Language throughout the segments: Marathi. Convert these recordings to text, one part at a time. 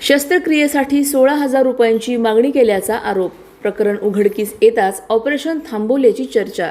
शस्त्रक्रियेसाठी 16,000 रुपयांची मागणी केल्याचा आरोप. प्रकरण उघडकीस येताच ऑपरेशन थांबवल्याची चर्चा.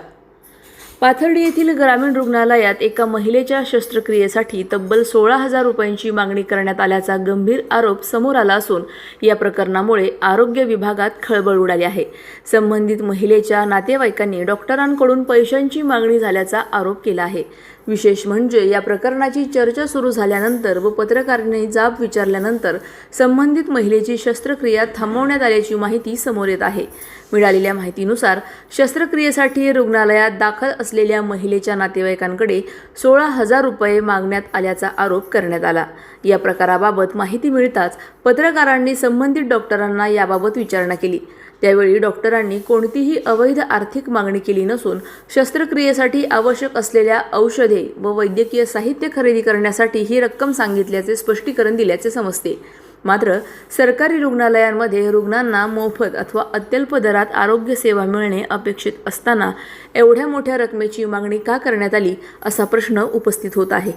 पाथर्डी येथील ग्रामीण रुग्णालयात एका महिलेच्या शस्त्रक्रियेसाठी तब्बल 16,000 रुपयांची मागणी करण्यात आल्याचा गंभीर आरोप समोर आला असून या प्रकरणामुळे आरोग्य विभागात खळबळ उडाली आहे. संबंधित महिलेच्या नातेवाईकांनी डॉक्टरांकडून पैशांची मागणी झाल्याचा आरोप केला आहे. विशेष म्हणजे या प्रकरणाची चर्चा सुरू झाल्यानंतर व पत्रकारांनी जाब विचारल्यानंतर संबंधित महिलेची शस्त्रक्रिया थांबवण्यात आल्याची माहिती समोर येत आहे. मिळालेल्या माहितीनुसार शस्त्रक्रियेसाठी रुग्णालयात दाखल असलेल्या महिलेच्या नातेवाईकांकडे 16,000 रुपये मागण्यात आल्याचा आरोप करण्यात आला. या प्रकाराबाबत माहिती मिळताच पत्रकारांनी संबंधित डॉक्टरांना याबाबत विचारणा केली. त्यावेळी डॉक्टरांनी कोणतीही अवैध आर्थिक मागणी केली नसून शस्त्रक्रियेसाठी आवश्यक असलेल्या औषधे व वैद्यकीय साहित्य खरेदी करण्यासाठी ही रक्कम सांगितल्याचे स्पष्टीकरण दिल्याचे समजते. मात्र सरकारी रुग्णालयांमध्ये रुग्णांना मोफत अथवा अत्यल्प दरात आरोग्य सेवा मिळणे अपेक्षित असताना एवढ्या मोठ्या रकमेची मागणी का करण्यात आली असा प्रश्न उपस्थित होत आहे.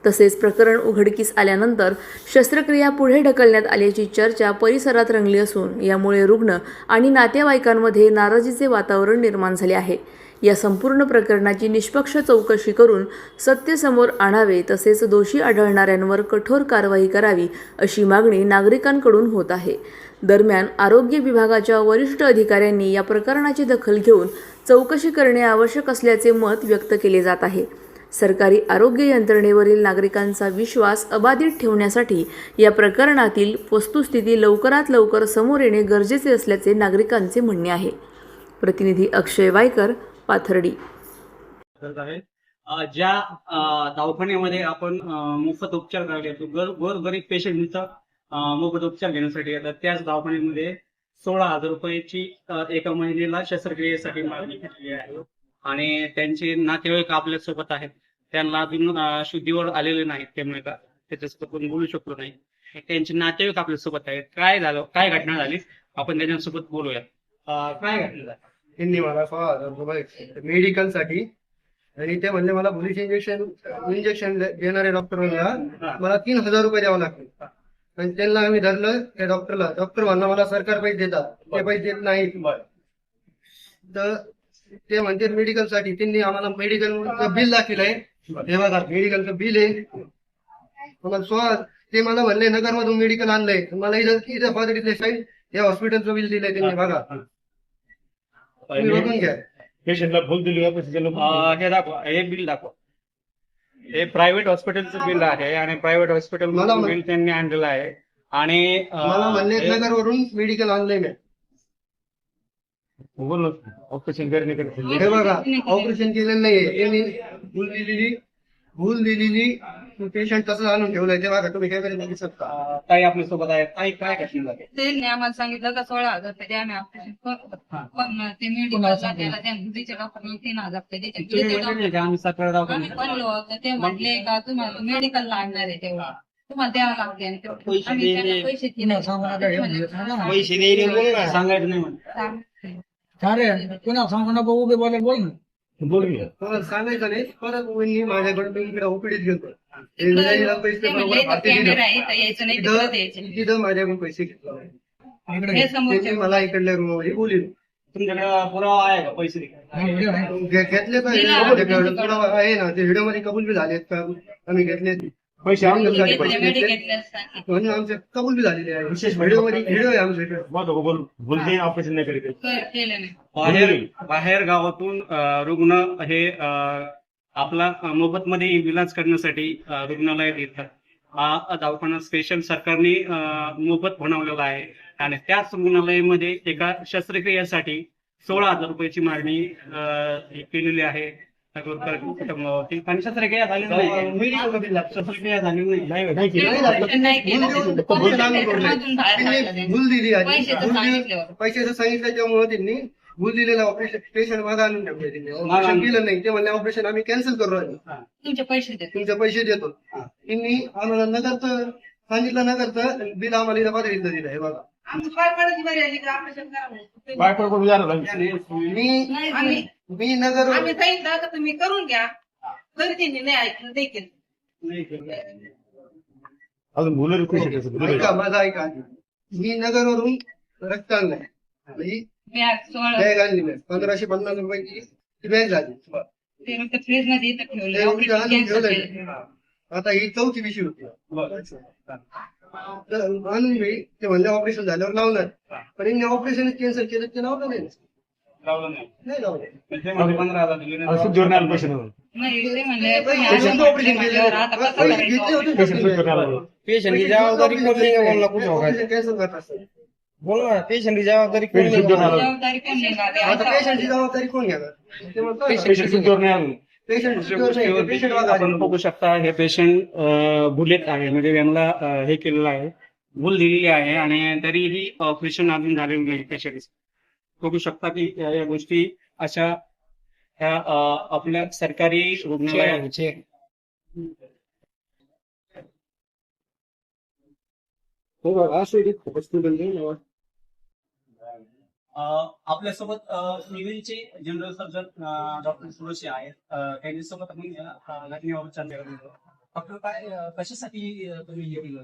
तसेच प्रकरण उघडकीस आल्यानंतर शस्त्रक्रिया पुढे ढकलण्यात आल्याची चर्चा परिसरात रंगली असून यामुळे रुग्ण आणि नातेवाईकांमध्ये नाराजीचे वातावरण निर्माण झाले आहे. या संपूर्ण प्रकरणाची निष्पक्ष चौकशी करून सत्य समोर आणावे तसेच दोषी आढळणाऱ्यांवर कठोर कारवाई करावी अशी मागणी नागरिकांकडून होत आहे. दरम्यान आरोग्य विभागाच्या वरिष्ठ अधिकाऱ्यांनी या प्रकरणाची दखल घेऊन चौकशी करणे आवश्यक असल्याचे मत व्यक्त केले जात आहे. सरकारी आरोग्य यंत्रणेवरील नागरिकांचा विश्वास अबाधित ठेवण्यासाठी या प्रकरणातील वस्तुस्थिती लवकरात लवकर समोर येणे गरजेचे असल्याचे नागरिकांचे म्हणणे आहे. प्रतिनिधी अक्षय वायकर, पाथर्डी. ज्या दवाखान्यामध्ये आपण मोफत उपचार करायला येतो, गोरगरीब पेशंटचा मोफत उपचार घेण्यासाठी येतात, त्याच दवाखान्यामध्ये 16,000 रुपयाची एका महिलेला शस्त्रक्रियेसाठी मागणी केली आहे आणि त्यांचे नातेवाईक आपल्या सोबत आहेत. त्यांना अजून शुद्धीवर आलेले नाहीत, त्यामुळे त्याच्यासोबत आपण बोलू शकलो नाही. त्यांचे नातेवाईक आपल्या सोबत आहेत. काय झालं, काय घटना झाली, आपण त्यांच्यासोबत बोलूया. काय घटना झाली? त्यांनी मला 16,000 रुपये मेडिकल साठी आणि ते म्हणले मला पोलीस इंजेक्शन देणाऱ्या डॉक्टरला मला 3,000 रुपये द्यावं लागतील. आणि त्यांना आम्ही धरलं त्या डॉक्टरला. डॉक्टर म्हणला मला सरकार पैसे देतात, ते पैसे देत नाहीत. तर ते म्हणते मेडिकल साठी. त्यांनी आम्हाला मेडिकलचं बिल दाखवलंय. हे बघा मेडिकलचं बिल आहे. ते मला म्हणले नगर मधून मेडिकल आणलंय. मला इथं पातळीतले साईड या हॉस्पिटलचं बिल दिलंय त्यांनी. बघा बघून घ्या. पेशंटला भूल दिली हे दाखवा, हे बिल दाखवा. हे प्रायव्हेट हॉस्पिटलचं बिल आहे आणि प्रायव्हेट हॉस्पिटल बिल त्यांनी आणलेलं आहे. आणि मला म्हणले नगर वरून मेडिकल आणलंय मी. बोल ऑपरेशन करणे. हे बघा ऑपरेशन केलेलं नाहीये. यांनी भूल दिलेली पेशंट तसं आणून ठेवलंय. ते बघा तुम्ही काय करू शकता. ताई आपल्या सोबत आहे. ताई काय घटना झाली? त्यांनी आम्हाला सांगितलं का 16,000 रुपये द्या, आम्ही ऑपरेशन करतो. पण ते मेडिकलला त्याला त्या मुलीच्या डॉक्टरने 3,000 रुपये द्यायचे. आम्ही सकाळी आम्ही बनलो तर ते म्हटले का तुम्हाला मेडिकलला आणणार आहे तेव्हा तुम्हाला द्यावं लागते. आणि आम्ही त्यांना पैसे दिले. पैसे द्यायला सांगायचं नाही म्हणून. मला सांगायचं नाही. परत वहिनी माझ्याकडे इकडे ओपीडीत घेतो. तिथं माझ्याकडून पैसे घेतले. मला इकडल्या रूम मध्ये बोलले. तुमच्याकडे पुरावा आहे का पैसे घेतले पाहिजे. पुरावा आहे ना. ते व्हिडिओ मध्ये कबूल बी झालेत का आम्ही घेतले पैसे. आमच्यासाठी पैसे घेतले म्हणून आमचे कबूल बी झालेले आहे. विशेष व्हिडिओ मध्ये व्हिडिओ आहे आमच्याकडे. बोलते ऑपरेशन नाही करीत. बाहेर गावातून रुग्ण हे आपला मोफत मध्ये इलाज करण्यासाठी रुग्णालयात येतात. हा दवाखाना स्पेशल सरकारने मोफत बनवलेला आहे आणि त्याच रुग्णालयामध्ये एका शस्त्रक्रियेसाठी 16,000 रुपयाची मागणी केलेली आहे. शस्त्रक्रिया झाली नाही. शस्त्रक्रिया झाली नाही. भूल दिली पैशाचं सांगितलं त्यामुळे त्यांनी भूल दिलेलं ऑपरेशन पेशंट मागे आणून ठेवले. त्यांनी ऑपरेशन केलं नाही. ते म्हणले ऑपरेशन आम्ही कॅन्सल करू, तुमचे पैसे देतो. त्यांनी आम्हाला न करता सांगितलं, न करता बिल आम्हाला पातळीतलं दिलं. हे बघा मी नगर आम्ही सांगितलं तर तुम्ही करून घ्या. तरी त्यांनी नाही ऐकलं. देखील अजून बुलेट पेशंट आहे, बुलेट. ऐका माझा ऐका. मी नगरवरून रक्त आणलाय. ही बॅग 16 बॅग आणली नाही. 1550 रुपयाची ती बॅग झाली. ते फक्त फ्रीज मध्ये इथं ठेवले ते उलटं आणून कॅन्सल ठेवलंय. केलं. आता ही 4थी पिशवी होती. तर आणून मी ते म्हणले ऑपरेशन झाल्यावर लावणार. पण यांनी ऑपरेशन कॅन्सल केलं ते लावलं नाही. लावलं नाही. नाही लावलं. ते म्हणजे 15,000 दिले नाही. असं जोडून आलं पेशंट नाही ते म्हणले पेशंटचं ऑपरेशन म्हणल्यावर आता कसं पैसे घेतले होते करायचं? ना. पेशंट जोडून आलं. पेशंट की जबाबदारी कोण नाही बोलला कुठं ऑपरेशन कॅन्सल करत असतात. बोल ना पेशंट की जबाबदारी कोण पेशंट नाही जोडून आलं. जबाबदारी कोण निघाली? आता पेशंटची जबाबदारी कोण घेणार? ते म्हणतात ना, पेशंट जोडून आलं. पेशंट आपण बघू शकता हे पेशंट बुलेट आहे म्हणजे यांना हे केलेलं आहे, भूल दिलेली आहे आणि तरीही ऑपरेशन अजून झालेलं नाही पेशंट. बघू शकता की या गोष्टी अशा ह्या आपल्या सरकारी रुग्णालयात चेक आपल्यासोबत सिव्हिलचे जनरल सर्जन डॉक्टर सुरशी आहेत. त्यांच्यासोबत आपण या घटनेवर चर्चा करणार आहोत. डॉक्टर काय कशासाठी तुम्ही हे केलं?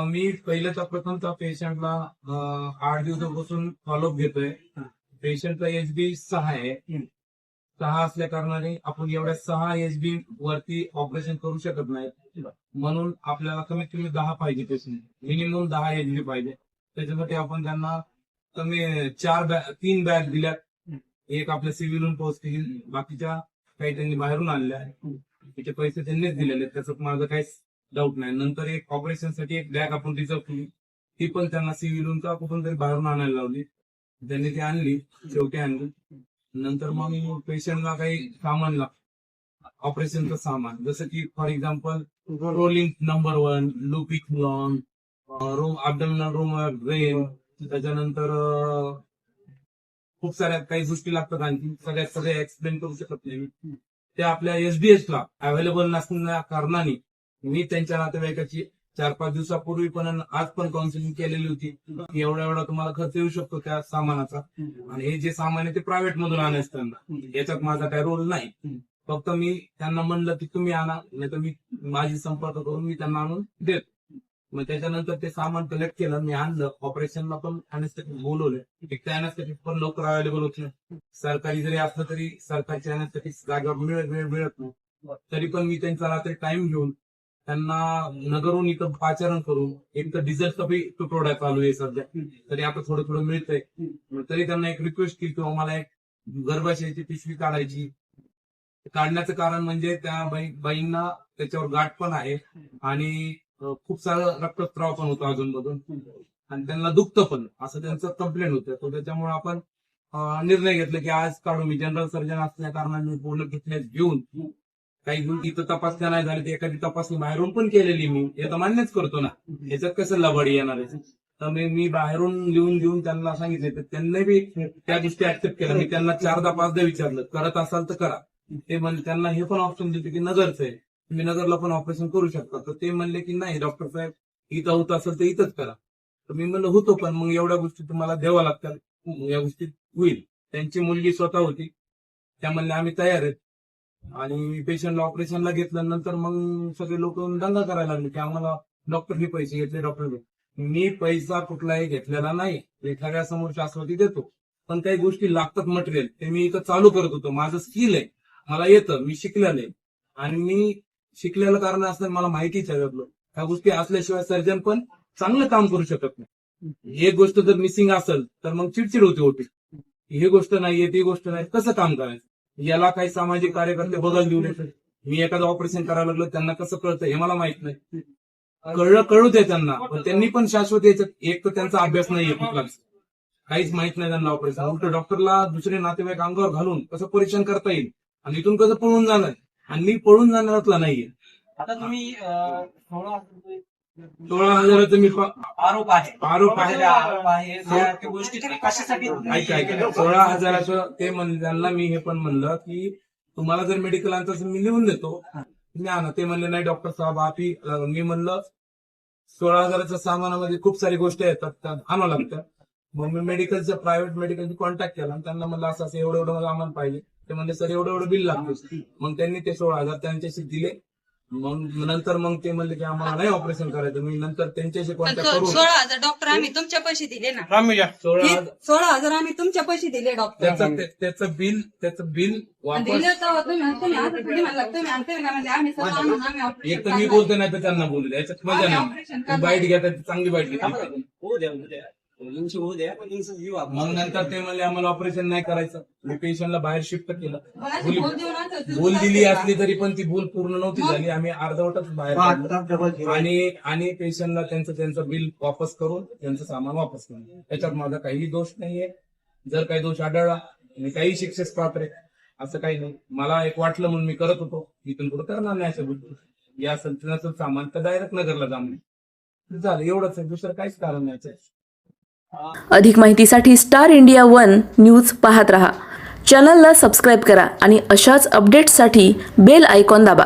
मी पहिल्याचा प्रथमचा पेशंटला 8 दिवसापासून फॉलोअप घेतोय. पेशंटचा एचबी 6 आहे. 6 असल्या कारणाने आपण एवढ्या 6 एचबी वरती ऑपरेशन करू शकत नाही. म्हणून आपल्याला कमीत कमी 10 पाहिजे पेशंट, मिनिमम 10 एचबी पाहिजे. त्याच्यासाठी आपण त्यांना कमी 3 बॅग दिल्यात. एक आपल्या सिव्हिलहून पोहोचतील, बाकीच्या काही त्यांनी बाहेरून आणल्या आहे. त्याचे पैसे त्यांनीच दिलेले आहेत, त्याचं माझं काहीच डाऊट नाही. नंतर एक ऑपरेशन साठी एक बॅग आपण रिझर्व केली, ती पण त्यांना सिव्हिलहून का कुठून तरी बाहेरून आणायला लावली. त्यांनी ती आणली, शेवटी आणली. नंतर मग पेशंटला काही सामान लागतं, ऑपरेशनचं सामान, जसं की फॉर एक्झाम्पल रोलिंग नंबर 1, लुपिक लॉन, रूम अब्डोमिनल रूम ड्रेन, त्याच्यानंतर खूप साऱ्या काही गोष्टी लागतात. आणखी सगळे एक्सप्लेन करू शकत नाही. ते आपल्या एसडीएच ला अवेलेबल नसल्या कारणाने मी त्यांच्या नातेवाईकाची 4-5 दिवसापूर्वी पण आज पण काउन्सिलिंग केलेली होती की एवढा तुम्हाला खर्च येऊ शकतो त्या सामानाचा. आणि हे जे सामान आहे ते प्रायव्हेट मधून आणायचं त्यांना, याच्यात माझा काही रोल नाही. फक्त मी त्यांना म्हणलं की तुम्ही आणा, नाही तर मी माझी संपर्क करून मी त्यांना आणून देतो. मग त्याच्यानंतर ते सामान कलेक्ट केलं, मी आणलं. ऑपरेशनला पण अॅनेस्थेटिक बोलवले. एक तर अॅनेस्थेटिक पण लवकर अवेलेबल होत नाही. सरकारी जरी असलं तरी सरकारचे अॅनेस्थेटिक जागेवर मिळत नाही. तरी पण मी त्यांचा रात्री टाइम घेऊन त्यांना नगरहून इथं पाचारण करून, एक तर डिझेलचा बी तुटवडा चालू आहे सध्या, तरी आता थोडं मिळतंय. तरी त्यांना एक रिक्वेस्ट केली किंवा मला एक गर्भाशयाची पिशवी काढायची. काढण्याचं कारण म्हणजे त्या बाईंना त्याच्यावर गाठ पण आहे आणि खूप सारं रक्तस्राव पण होतो अजूनमधून आणि त्यांना दुखतं पण, असं त्यांचं कंप्लेंट होतं. तर त्याच्यामुळे आपण निर्णय घेतला की आज काढू. मी जनरल सर्जन असल्या कारणाने पूर्ण फिटनेस घेऊन काही इथं तपासण्या नाही झाली, एखादी तपासणी बाहेरून पण केलेली मी, हे तर मान्यच करतो ना, याच्यात कसं लबाडी येणार आहे. तर मी बाहेरून लिहून घेऊन त्यांना सांगितले, तर त्यांनी बी त्या गोष्टी ऍक्सेप्ट केल्या. मी त्यांना 4-5दा विचारलं, करत असाल तर करा. ते म्हणजे त्यांना हे पण ऑप्शन दिले की नगरचं आहे, तुम्ही नगरला पण ऑपरेशन करू शकता. तर ते म्हणले की नाही डॉक्टर साहेब, इथं होत असेल तर इथंच करा. तर मी म्हणलं होतो, पण मग एवढ्या गोष्टी तुम्हाला द्याव्या लागतात, या गोष्टी होईल. त्यांची मुलगी स्वतः होती, त्या म्हणल्या आम्ही तयार आहेत. आणि पेशंटला ऑपरेशनला घेतल्यानंतर मग सगळे लोक दंगा करायला लागले की आम्हाला डॉक्टरने पैसे घेतले, डॉक्टर. मी पैसा कुठलाही घेतलेला नाही, एखाद्यासमोर शाश्वती देतो. पण काही गोष्टी लागतात मटेरियल, ते मी इथं चालू करत होतो. माझं स्किल आहे, मला येतं, मी शिकलेलं आहे. आणि मी शिकलेलं कारण असलं मला माहितीच आहे त्यातलं. ह्या गोष्टी असल्याशिवाय सर्जन पण चांगलं काम करू शकत नाही. एक गोष्ट जर मिसिंग असेल तर मग चिडचिड होती. ही गोष्ट नाहीये, ती गोष्ट नाही, कसं काम करायचं. याला काही सामाजिक कार्यकर्ते बदल देऊ नये. मी एखादं ऑपरेशन करायला लागलो, त्यांना कसं कळतं हे मला माहित नाही. कळू दे त्यांना, पण त्यांनी पण शाश्वत याच्यात, एक तर त्यांचा अभ्यास नाहीये कुठलाच, काहीच माहित नाही त्यांना ऑपरेशन. उलट डॉक्टरला दुसरे नातेवाईक अंगावर घालून कसं परीक्षण करता येईल आणि इथून कसं पळून जाणार, आणि मी पळून जाणारातला नाहीये. आता तुम्ही 16,000 मी आरोप आहे आरोप आहे. त्या गोष्टी कशासाठी ऐका 16,000 ते म्हणलं त्यांना मी हे पण म्हणलं की तुम्हाला जर मेडिकल आणतं असेल मी लिहून देतो, तुम्ही आणा. ते म्हणले नाही डॉक्टर साहेब आपी. मी म्हणलं 16,000च्या सामानामध्ये खूप सारी गोष्टी येतात, त्या आणावं लागतात. मग मी मेडिकलचं प्रायव्हेट मेडिकलचं कॉन्टॅक्ट केला आणि त्यांना म्हणलं असं एवढं सामान पाहिजे. ते म्हणले सर एवढं बिल लागतं. मग त्यांनी ते 16,000 त्यांच्याशी दिले मग नंतर मग ते म्हणले की आम्हाला नाही ऑपरेशन करायचं. मी नंतर त्यांच्याशी कॉन्टॅक्ट करून 16,000 डॉक्टर आम्ही तुमच्या पैसे दिले ना. 16,000 16,000 आम्ही तुमच्या पैसे दिले डॉक्टर. त्याचं बिल वापस दिले तर तुम्ही आता थोडी म्हणला तुम्ही आणते का म्हणजे आम्ही सर्व आणून आम्ही operation एक तर मी बोलतो नाही तर त्यांना बोलू द्या. याच्यात मजा नाही. बाईट घेतात चांगली बाईट घेतात. होऊ द्या होऊ द्या पण यांचं जीव आपण- मग नंतर ते म्हणले आम्हाला ऑपरेशन नाही करायचं. मी पेशंटला बाहेर शिफ्ट केलं. कोणाची भूल देऊन आणतो. भूल दिली असली तरी पण ती भूल पूर्ण नव्हती झाली. आम्ही अर्धवटच बाहेर काढलं. आणि पेशंटला त्यांचं बिल वापस करून त्यांचं सामान वापस केलं. त्याच्यात माझा काही दोष नाहीये. जर काही दोष आढळला मी काही शिक्षेस पात्र आहे असं काही नाही. मला एक वाटलं म्हणून मी करत होतो. इथून पुढे करणार नाही असं गोष्टी. या नसेल सामान तर डायरेक्ट नगरला जाणार झालं. एवढंच आहे. दुसरं काहीच कारण नाही. अधिक माहितीसाठी स्टार इंडिया 1 न्यूज पाहत रहा. चॅनलला सबस्क्राईब करा आणि अशाच अपडेट्ससाठी बेल आयकॉन दाबा.